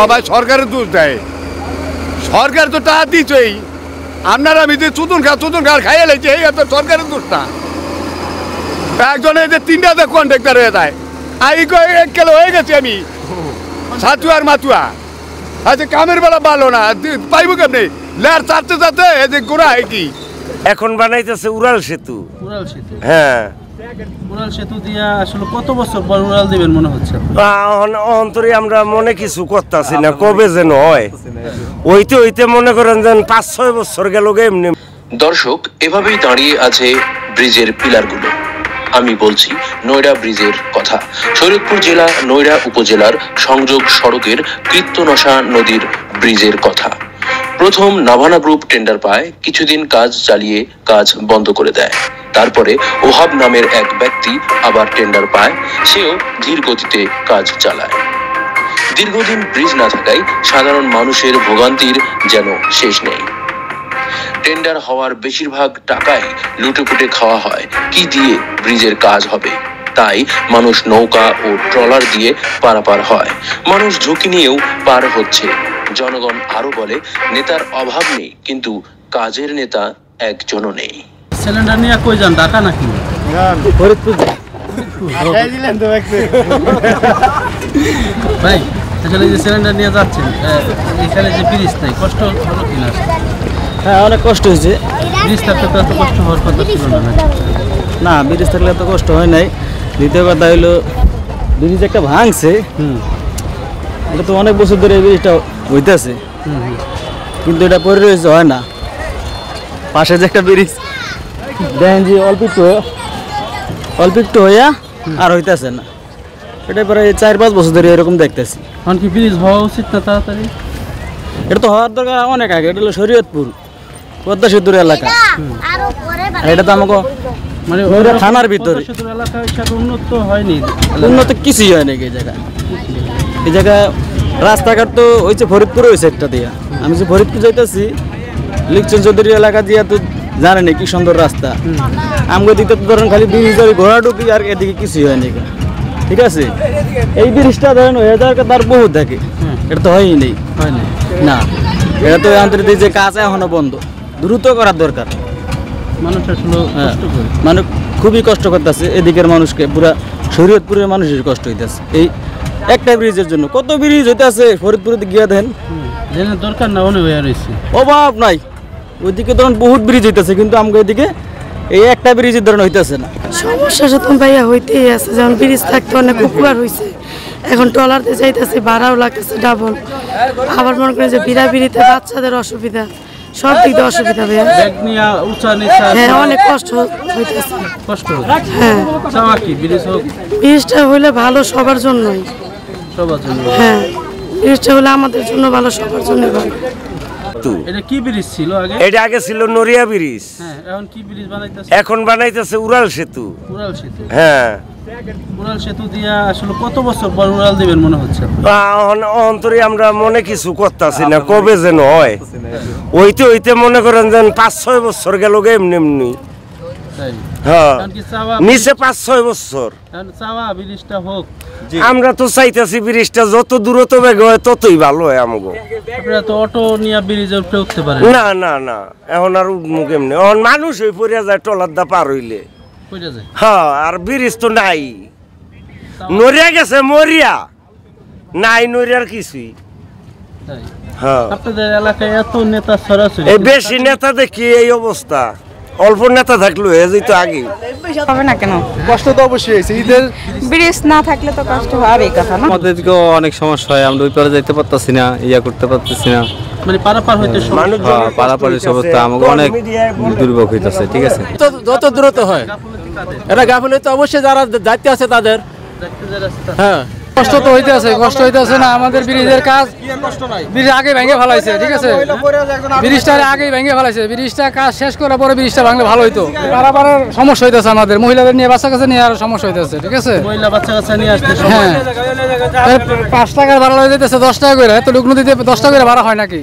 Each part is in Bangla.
সবাই সরকারের দোষ দেয়, সরকার তো টাকা দিচ্ছেই। আপনারা আমি যে চুতুন খা খাইয়ে লেছি, এই তো সরকারের দোষ না। একজনের যে 3টা কন্ট্রাক্টর হয়ে যায়, এক কিলো হয়ে গেছে আমি সাতুয়া আর মাতুয়া। আচ্ছা কামের বেলা ভালো না, পাইবো কেমনি লেয়ার চারতে চারতে এই যে গোড়া হয় কি। এখন বানাইতেছে উড়াল সেতু। হ্যাঁ, উড়াল সেতু দিয়া আসলে কত বছর পর উড়াল দিবেন মনে হচ্ছে? অন্তরে আমরা মনে কিছু করতেছি না, কবে যেন হয়। ওইতে ওইতে মনে করেন যেন 5-6 বছর গেল এমনি। দর্শক, এভাবেই দাঁড়িয়ে আছে ব্রিজের পিলারগুলো। আমি বলছি নয়ডা ব্রিজের কথা। শরীয়তপুর জেলা নয়ডা উপজেলার সংযোগ সড়কের কৃত্যনশা নদীর ব্রিজের কথা। প্রথম নাভানা গ্রুপ টেন্ডার পায়, কিছুদিন কাজ চালিয়ে কাজ বন্ধ করে দেয়। তারপরে ওহাব নামের এক ব্যক্তি আবার টেন্ডার পায়, সেও ধীর গতিতে কাজ চালায়। দীর্ঘদিন ব্রিজ না থাকায় সাধারণ মানুষের ভোগান্তির যেন শেষ নেই। টেন্ডার হওয়ার বেশিরভাগ টাকাই লুটেপুটে খাওয়া হয়। কি দিয়ে ব্রিজের কাজ হবে? তাই মানুষ নৌকা ও ট্রলার দিয়ে পারাপার হয়। মানুষ ঝুঁকি নিয়েও পার হচ্ছে। জনগণ আরো বলে, নেতার অভাব নেই, কিন্তু কাজের নেতা একজনও নেই। সিলিন্ডার নিয়ে কই যান, ঢাকা নাকি ফরিদপুর? ভাই আসলে যে সিলিন্ডার নিয়ে যাচ্ছেন, এখানে যে ব্রিজ নাই, কষ্ট হলো কিনা? হ্যাঁ, অনেক কষ্ট হয়েছে। ব্রিজ থাকলে তো এত কষ্ট হওয়ার কথা ছিল না। না, ব্রিজ থাকলে এত কষ্ট হয় নাই। দ্বিতীয় কথা হইলো ব্রিজ একটা ভাঙছে, এটা তো অনেক বছর ধরে এই ব্রিজটা হইতেছে, কিন্তু এটা পরে রয়েছে, হয় না। পাশে যে একটা ব্রিজ দেখেন যে অল্প একটু হইয়া আর হইতেছে না, এটা প্রায় 4-5 বছর ধরে এরকম দেখতেছি। এখন কি ব্রিজ হওয়া উচিত না তাড়াতাড়ি? এটা তো হওয়ার দরকার অনেক আগে। এটা হলো শরীয়তপুর পদ্মা সেতুর এলাকা, আর এটা তো আমাকে মানে থানার ভিতরে উন্নত হয়নি, উন্নত কিছুই হয়নি এই জায়গায়। এই জায়গায় রাস্তাঘাট তো হয়েছে ফরিদপুর ওই সাইডটা দিয়া। আমি যে ফরিদপুর যাইতেছি, লিকচন চৌধুরী এলাকা দিয়া তো জানেন কি সুন্দর রাস্তা। আমগো দিতে তো ধরেন খালি ব্রিজের ঘোড়া ঢুকি, আর এদিকে কিছুই হয়নি। ঠিক আছে, এই ব্রিজটা ধরেন হয়ে যাওয়ার তার বহুত থাকে, এটা তো হয়ই নেই, হয়নি না। এটা তো আন্তরিক যে কাজ এখনো বন্ধ, দ্রুত করার দরকার। মানুষ আসলে মানুষ খুবই কষ্ট করতেছে, এদিকের মানুষকে, পুরা শরীয়তপুরের মানুষের কষ্ট হইতেছে এই একটা ব্রিজের জন্য। কত ব্রিজ হইতেছে ফরিদপুরে গিয়া দেন, দরকার না মনে হয়ে রয়েছে, অভাব নাই। ওইদিকে ধরেন বহুত ব্রিজ হইতেছে, কিন্তু আমাকে এদিকে এই একটা ব্রিজের ধরনের হইতেছে না। সমস্যা তো ভাইয়া হইতেই আছে। যেমন ব্রিজ থাকতে অনেক উপকার হয়েছে, এখন ট্রলারতে যাইতেছে, ভাড়াও লাগতেছে ডাবল। আবার মনে করেন যে বিড়াবিড়িতে বাচ্চাদের অসুবিধা, সব দিক দিয়ে অসুবিধা ভাইয়া। হ্যাঁ, অনেক কষ্ট হইতেছে। হ্যাঁ, ব্রিজটা হইলে ভালো সবার জন্যই। হ্যাঁ, ব্রিজটা হলে আমাদের জন্য ভালো, সবার জন্য ভালো। এটা কি ব্রিজ ছিল আগে? এটা আগে ছিল নড়িয়া ব্রিজ। হ্যাঁ, এখন কি ব্রিজ বানাইতেছে? এখন বানাইতেছে উড়াল সেতু। উড়াল সেতু। হ্যাঁ, উড়াল সেতু দিয়া আসলে কত বছর পর উড়াল দিবেন মনে হচ্ছে? অন্তরে আমরা মনে কিছু করতেছি না, কবে যেন হয়। ওইতে ওইতে মনে করেন যেন 5-6 বছর গেল এমনি এমনি। হ্যাঁ, নিচে 5-6 বছর। ব্রিজটা হোক, আমরা তো চাইতেছি ব্রিজটা যত দূরত্ব বেগ হয় ততই ভালো হয় আমাগো। আপনারা তো অটো নিয়ে ব্রিজের উপরে উঠতে পারেন না না না, এখন আর উঠমুখ এমনি, এখন মানুষ হয়ে পড়িয়া যায় ট্রলার দা পার হইলে। হ্যাঁ, আর ব্রিজ তো নাই, নড়িয়া গেছে মরিয়া, নাই নড়িয়ার কিছুই। হ্যাঁ, আপনাদের এলাকায় এত নেতা সরাসরি, বেশি নেতা দেখি এই অবস্থা। অল্প নেতা থাকলো হয়ে যেত আগে হবে না কেন? কষ্ট তো অবশ্যই হয়েছে, ঈদের ব্রিজ না থাকলে তো কষ্ট হবে কথা না। আমাদেরকেও অনেক সমস্যা হয়, আমরা ওই পারে যাইতে পারতেছি না, করতে পারতেছি না, মানে পারাপার হইতে পারাপারের অবস্থা আমাকে অনেক দুর্ভোগ হইতেছে। ঠিক আছে, যত দূরত্ব হয় এটা গাফিলতি অবশ্যই যারা দায়িত্বে আছে তাদের। হ্যাঁ, কষ্ট তো হইতে আছে, কষ্ট হইতে আছে না। আমাদের ব্রিজের কাজ ব্রিজ আগে ভেঙে ফেলাইছে। ঠিক আছে, ব্রিজটা আগে ভেঙে ফেলাইছে, ব্রিজটা কাজ শেষ করার পরে ব্রিজটা ভাঙলে ভালো হইতো। পারাপারের সমস্যা হইতেছে, আমাদের মহিলাদের নিয়ে, বাচ্চা কাছে নিয়ে আরো সমস্যা হইতেছে। ঠিক আছে, মহিলা বাচ্চা কাছে নিয়ে আসতে হ্যাঁ, 5 টাকার ভাড়া লয়ে যেতেছে 10 টাকা করে, এত লোক নদীতে 10 টাকা করে ভাড়া হয় নাকি?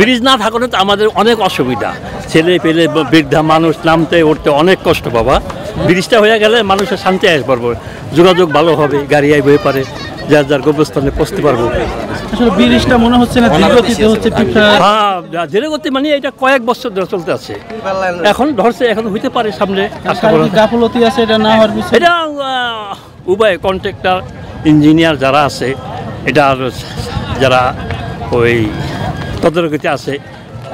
ব্রিজ না থাকলে তো আমাদের অনেক অসুবিধা, ছেলে পেলে বৃদ্ধা মানুষ নামতে উঠতে অনেক কষ্ট বাবা। ব্রিজটা হয়ে গেলে মানুষের শান্তি আসবে, যোগাযোগ ভালো হবে, গাড়ি আইবে পারে, যার যার গন্তব্যস্থানে পৌঁছতে পারবো। আসলে ব্রিজটা মনে হচ্ছে না ধীরগতিতে হচ্ছে হ্যাঁ, ধীরে গতি মানে এটা কয়েক বছর ধরে চলতে আছে, এখন ধরছে, এখন হইতে পারে সামনে। গাফলতি আছে এটা না হওয়ার বিষয়। এটা উভয় কন্ট্রাক্টর ইঞ্জিনিয়ার যারা আছে, এটা যারা ওই তদারকিতে আছে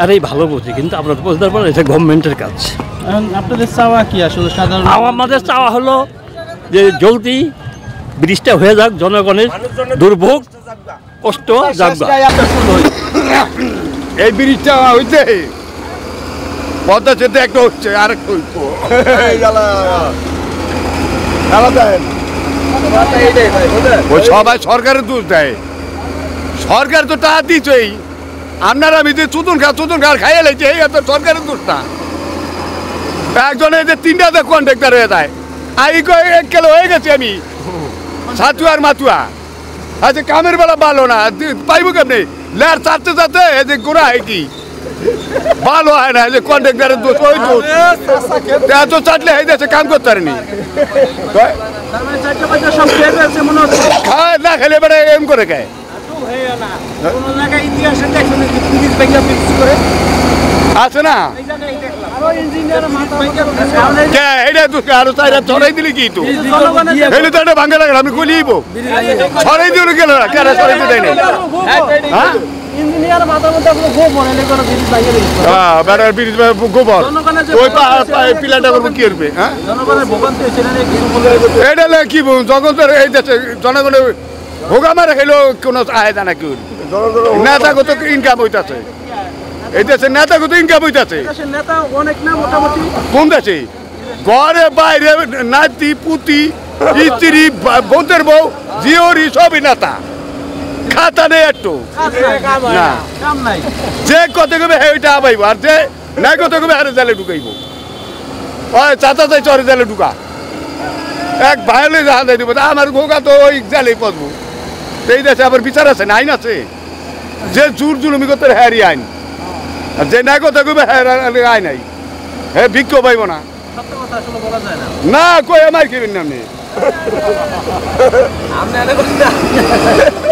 আর এই ভালো বুঝি, কিন্তু আমরা তো বুঝতে পারবো এটা গভর্নমেন্টের কাজ। এখন আপনাদের চাওয়া কি আসলে সাধারণ? আমাদের চাওয়া হলো যে জলদি ব্রিজটা হয়ে যাক, জনগণের দুর্ভোগ কষ্ট যাক। এই ব্রিজটা হইতে পদ্মা সেতু একটা হচ্ছে, আরেকটা হইতো। ওই সবাই সরকারের দোষ দেয়, সরকার তো টাকা দিচ্ছেই। আপনারা আমি যে চুতুন খা খাইয়ে লেছে, এই তো সরকারের দোষ না। একজনের যে 3টা কন্ট্রাক্টর হয়ে যায়, এক কিলো হয়ে গেছে আমি সাতুয়া আর মাতুয়া। আচ্ছা কামের বেলা ভালো না, পাইবো কেমনি? লেয়ার চারতে চারতে এই যে গোড়া হয় কি ভালো হয় না, যে কন্ট্রাক্টরের দোষ, ওই দোষ। এত চাটলে হয়ে যাচ্ছে, কাম করতে পারেনি। না খেলে এবারে এম করে খায়। আছে না আরো ছড়াই দিলি কি তো ভাঙ্গা লাগলো, আমি গলিব ছড়াই দিয়ে গেল না, কেন ছড়াই দিয়ে দেয় না? গোবর ওই পিলাটা করবো কি করবে? হ্যাঁ এটা কি জগতের এই দেশে জনগণের ভোগা মারা খেলেও কোনো আয়দা না কেউ নেতাগত ইনকাম হইতেছে, এই দেশে নেতাগত ইনকাম হইতেছে। কোন দেশে? ঘরে বাইরে নাতি পুতি স্ত্রী বউদের বউ জিওরি সবই নেতা, খাতা নেই একটু না। যে কত কবে ওইটা আবাইব, আর যে নাই কত কবে হারে জালে ঢুকাইব। ওই চাচা চাই চরে জালে ঢুকা, এক ভাইলে জাহাজ দিব, আমার ঘোকা তো ওই জালেই পচবো। এই দেশে আবার বিচার আছে না, আইন আছে। যে জোর জুলুমি করতে হ্যারি আইন, আর যে নাই কথা কবে হ্যাঁ আইন নাই, হ্যাঁ ভিক্ষও পাইব না। না কই আমার কি আপনি